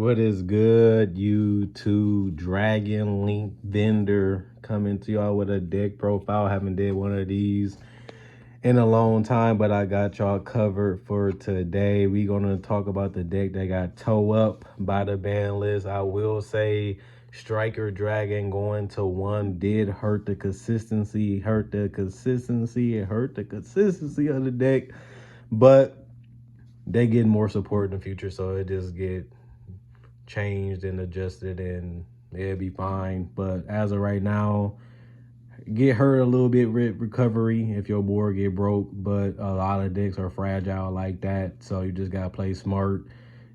What is good, YouTube? Dragon Link vendor coming to y'all with a deck profile. Haven't did one of these in a long time, but I got y'all covered for today. We gonna talk about the deck that got toe up by the ban list. I will say Striker Dragon going to 1 did hurt the consistency, it hurt the consistency of the deck, but they get more support in the future, so it just get changed and adjusted and it'll be fine. But as of right now, get hurt a little bit with recovery if your board get broke, but a lot of decks are fragile like that, so you just gotta play smart,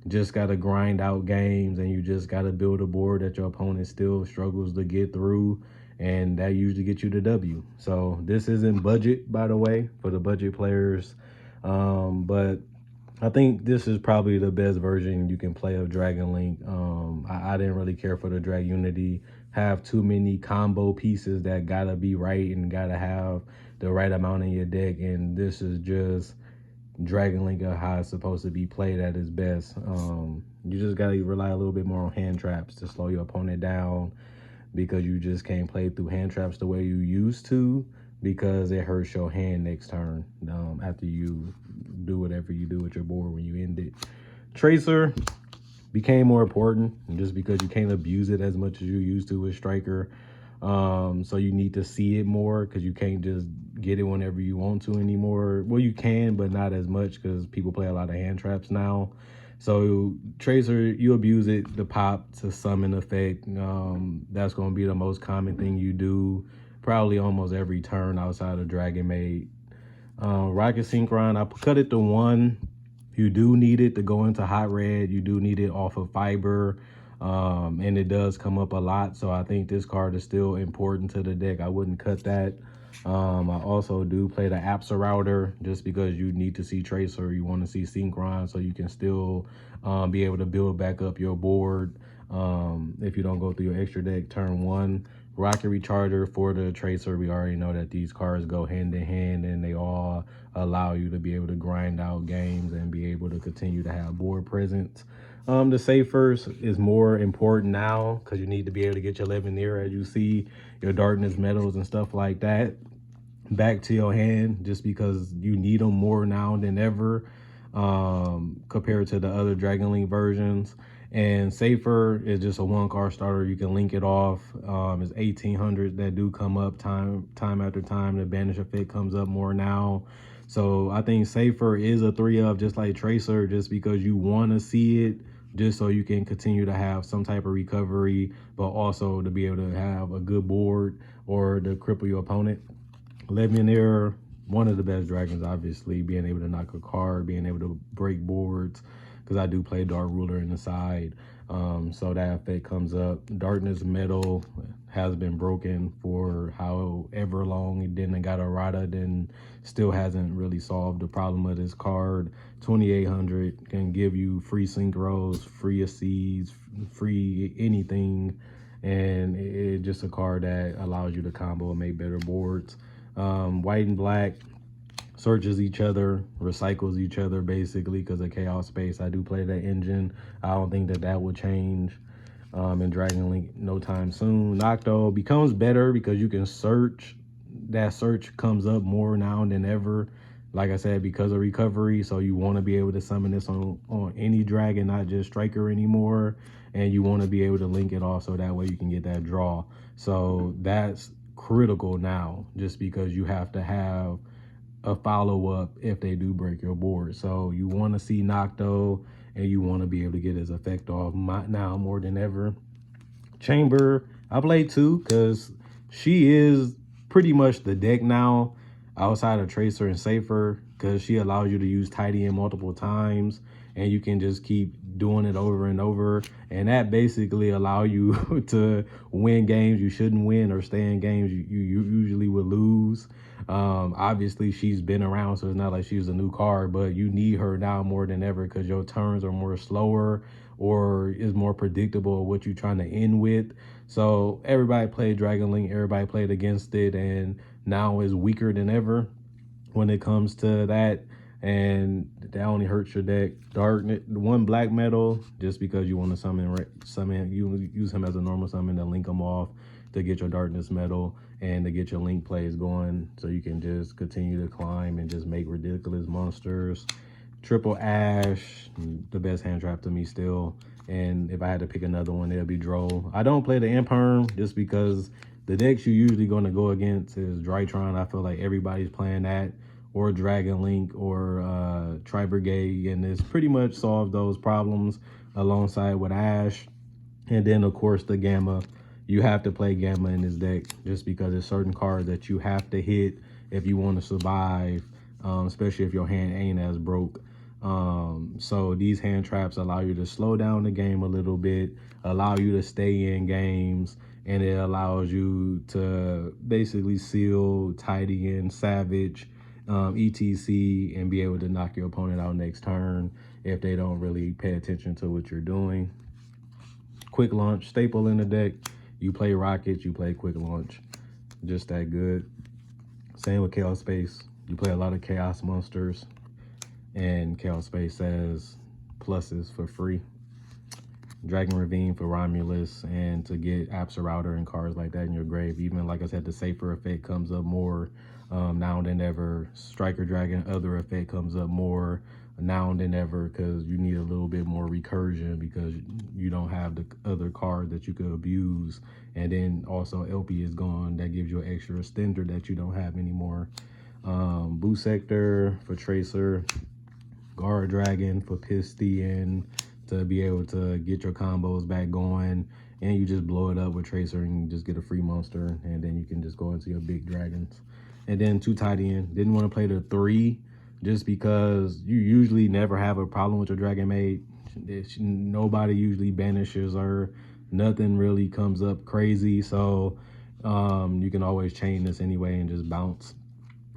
just gotta grind out games, and you just gotta build a board that your opponent still struggles to get through, and that usually gets you the W. So this isn't budget, by the way, for the budget players, but I think this is probably the best version you can play of Dragon Link. I didn't really care for the Drag Unity. Have too many combo pieces that gotta be right and gotta have the right amount in your deck. And this is just Dragon Link of how it's supposed to be played at its best. You just gotta rely a little bit more on hand traps to slow your opponent down, because you just can't play through hand traps the way you used to, because it hurts your hand next turn after you do whatever you do with your board when you end it. Tracer became more important just because you can't abuse it as much as you used to with Striker. So you need to see it more, because you can't just get it whenever you want to anymore. Well, you can, but not as much, because people play a lot of hand traps now. So Tracer, you abuse it, the pop to summon effect. That's going to be the most common thing you do probably almost every turn outside of Dragon Maid. Rocket Synchron, I cut it to 1. You do need it to go into hot red. You do need it off of fiber, and it does come up a lot. So I think this card is still important to the deck. I wouldn't cut that. I also do play the Apsa Router, just because you need to see Tracer. You want to see Synchron so you can still be able to build back up your board if you don't go through your extra deck turn 1. Rocket Recharger for the Tracer. We already know that these cards go hand in hand, and they all allow you to be able to grind out games and be able to continue to have board presence. The Safers is more important now, because you need to be able to get your Levineer, as you see, your Darkness Metals and stuff like that, back to your hand, just because you need them more now than ever compared to the other Dragon Link versions. And Safer is just a 1-card starter. You can link it off. It's 1800 that do come up time after time. The banish effect comes up more now. So I think Safer is a 3 of, just like Tracer, just because you want to see it, just so you can continue to have some type of recovery, but also to be able to have a good board or to cripple your opponent. Levineer, one of the best dragons, obviously, being able to knock a card, being able to break boards, because I do play Dark Ruler in the side. So that effect comes up. Darkness Metal has been broken for however long. It didn't got errata, then still hasn't really solved the problem of this card. 2800 can give you free synchros, free seeds, free anything, and it's just a card that allows you to combo and make better boards. White and black searches each other, recycles each other, basically, because of Chaos Space. I do play that engine. I don't think that will change in Dragon Link no time soon. Nocto becomes better because you can search. That search comes up more now than ever, like I said, because of recovery. So you want to be able to summon this on any dragon, not just Striker anymore, and you want to be able to link it off so that way you can get that draw. So that's critical now, just because you have to have a follow-up if they do break your board. So you want to see Nocto, and you want to be able to get his effect off now more than ever. Chamber, I play 2 because she is pretty much the deck now outside of Tracer and Safer, because she allows you to use Tidy in multiple times, and you can just keep doing it over and over, and that basically allow you to win games you shouldn't win, or stay in games you usually would lose. Obviously she's been around, so it's not like she's a new card, but you need her now more than ever, because your turns are more slower, or is more predictable what you're trying to end with. So everybody played Dragon Link, everybody played against it, and now is weaker than ever when it comes to that. and that only hurts your deck. Darkness, one black metal, just because you want to summon, you use him as a normal summon to link him off to get your darkness metal and to get your link plays going, so you can just continue to climb and just make ridiculous monsters. Triple Ash, the best hand trap to me still. And if I had to pick another one, it'll be Droll. I don't play the Imperm just because the decks you're usually going to go against is Drytron. I feel like everybody's playing that, or Dragon Link, or Tri-Brigade, and it's pretty much solved those problems alongside with Ash. And then, of course, the Gamma. You have to play Gamma in this deck just because there's certain cards that you have to hit if you want to survive, especially if your hand ain't as broke. So these hand traps allow you to slow down the game a little bit, allow you to stay in games, and it allows you to basically seal, tidy in, savage, etc, and be able to knock your opponent out next turn if they don't really pay attention to what you're doing. Quick launch, staple in the deck. You play rockets, you play quick launch. Just that good. Same with Chaos Space. You play a lot of chaos monsters, and Chaos Space has pluses for free. Dragon Ravine for Romulus, and to get Absa Router and cards like that in your grave. Even, like I said, the Safer effect comes up more now than ever. Striker Dragon Other effect comes up more now than ever, because you need a little bit more recursion because you don't have the other card that you could abuse. And then also elpy is gone. That gives you an extra extender that you don't have anymore. Boo Sector for Tracer. Guard Dragon for Pistian to be able to get your combos back going, and you just blow it up with Tracer and you just get a free monster, and then you can just go into your big dragons. And then 2 tight end. Didn't want to play the 3 just because you usually never have a problem with your Dragon Maid. Nobody usually banishes her. Nothing really comes up crazy, so you can always chain this anyway and just bounce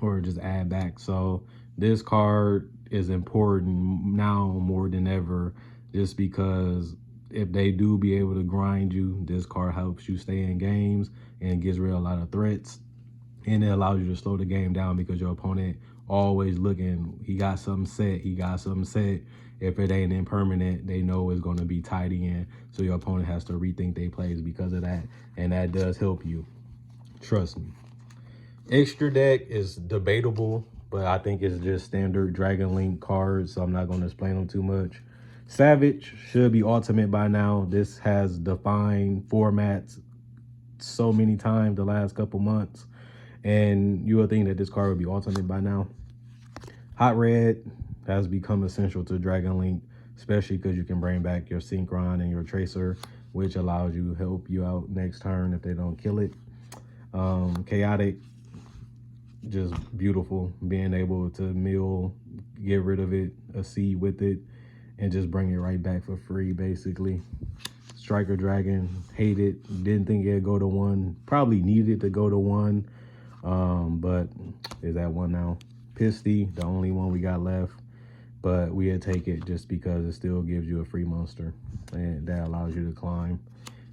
or just add back. So this card is important now more than ever, just because if they do be able to grind you, this card helps you stay in games and gets rid of a lot of threats, and it allows you to slow the game down because your opponent always looking, he got something set. If it ain't impermanent, they know it's going to be tidy in, so your opponent has to rethink their plays because of that, and that does help you, trust me. Extra deck is debatable, but I think it's just standard Dragon Link cards, so I'm not going to explain them too much. Savage should be ultimate by now. This has defined formats so many times the last couple months, and you would think that this card would be ultimate by now. Hot Red has become essential to Dragon Link, especially because you can bring back your Synchron and your Tracer, which allows you to help you out next turn if they don't kill it. Chaotic, just beautiful, being able to mill, get rid of it, a seed with it, and just bring it right back for free, basically. Striker Dragon, hate it, didn't think it'd go to 1, probably needed to go to 1, but is at 1 now. Pisty, the only one we got left, but we'll take it just because it still gives you a free monster, and that allows you to climb.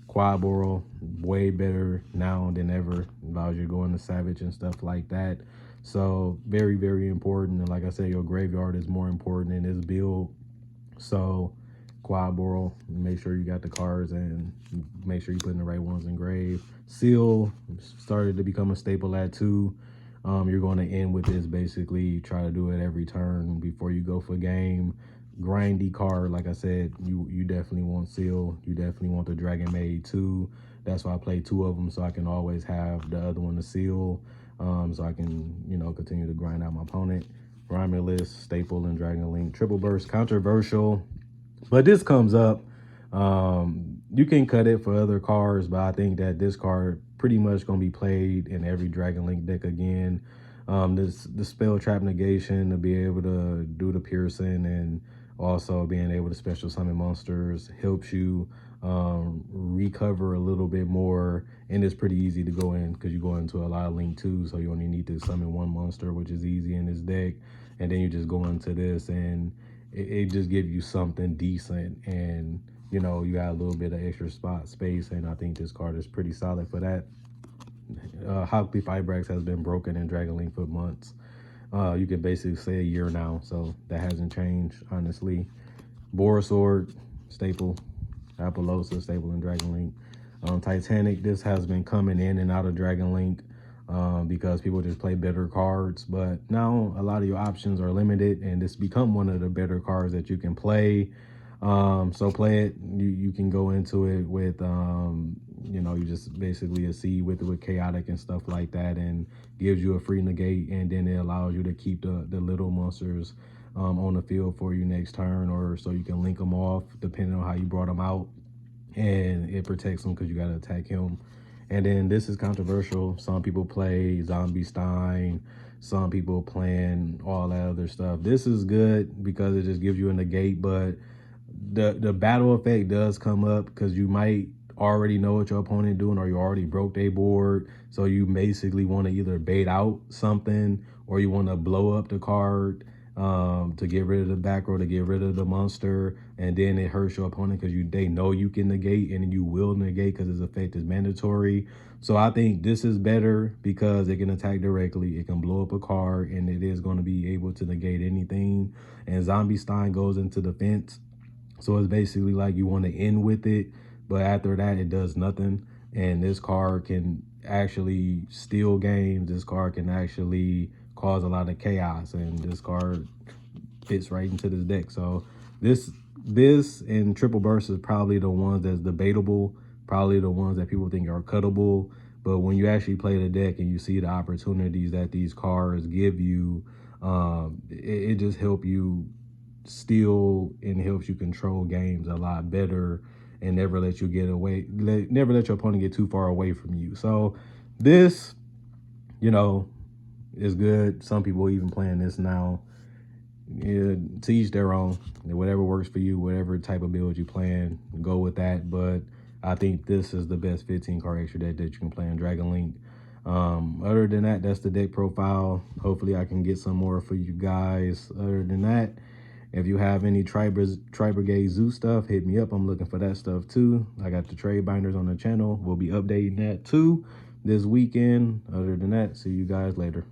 Quadboral, way better now than ever, allows you to go into Savage and stuff like that. So very, very important, and like I said, your graveyard is more important in this build. So Quadboral, make sure you got the cards and make sure you're putting the right ones in grave. Seal started to become a staple at 2. You're going to end with this, basically try to do it every turn before you go for game. Grindy card, like I said, you definitely want Seal. You definitely want the Dragon Maid too. That's why I play 2 of them, so I can always have the other one to Seal, so I can, you know, continue to grind out my opponent. Romulus, staple, and Dragon Link. Triple Burst, controversial, but this comes up. You can cut it for other cards, but I think that this card pretty much going to be played in every Dragon Link deck again. The spell trap negation to be able to do the piercing, and also being able to special summon monsters helps you recover a little bit more, and it's pretty easy to go in because you go into a lot of Link 2, so you only need to summon 1 monster, which is easy in this deck, and then you just go into this, and it just gives you something decent, and you know, you got a little bit of extra spot space, and I think this card is pretty solid for that. Hopkly Fibrax has been broken in Dragon Link for months. You can basically say a year now, so that hasn't changed, honestly. Boar Sword, staple. Appaloosa, staple, and Dragon Link. Titanic, this has been coming in and out of Dragon Link because people just play better cards. But now a lot of your options are limited, and this become one of the better cards that you can play. So play it. You can go into it with you just basically a seed with chaotic and stuff like that, and gives you a free negate, and then it allows you to keep the little monsters on the field for you next turn, or so you can link them off depending on how you brought them out, and it protects them because you got to attack him. And then this is controversial. Some people play Zombie Stein, some people playing all that other stuff. This is good because it just gives you a negate, but the battle effect does come up because you might already know what your opponent doing, or you already broke their board, so you basically want to either bait out something, or you want to blow up the card to get rid of the back row, to get rid of the monster, and then it hurts your opponent because they know you can negate, and you will negate because its effect is mandatory. So I think this is better because it can attack directly, it can blow up a card, and it is going to be able to negate anything. And Zombie Stein goes into defense, so it's basically like you want to end with it, but after that it does nothing. And this card can actually steal games. This card can actually cause a lot of chaos, and this card fits right into this deck. So this and Triple Burst is probably the ones that's debatable, probably the ones that people think are cuttable. But when you actually play the deck and you see the opportunities that these cards give you, it just helps you steal and helps you control games a lot better, and never let you get away, never let your opponent get too far away from you. So this, is good. Some people even playing this now. Yeah, to each their own. Whatever works for you, whatever type of build you playing, go with that. But I think this is the best 15 card extra deck that you can play in Dragon Link. Other than that, that's the deck profile. Hopefully I can get some more for you guys. Other than that, if you have any Tri Brigade Zoo stuff, hit me up. I'm looking for that stuff too. I got the trade binders on the channel. We'll be updating that too this weekend. Other than that, see you guys later.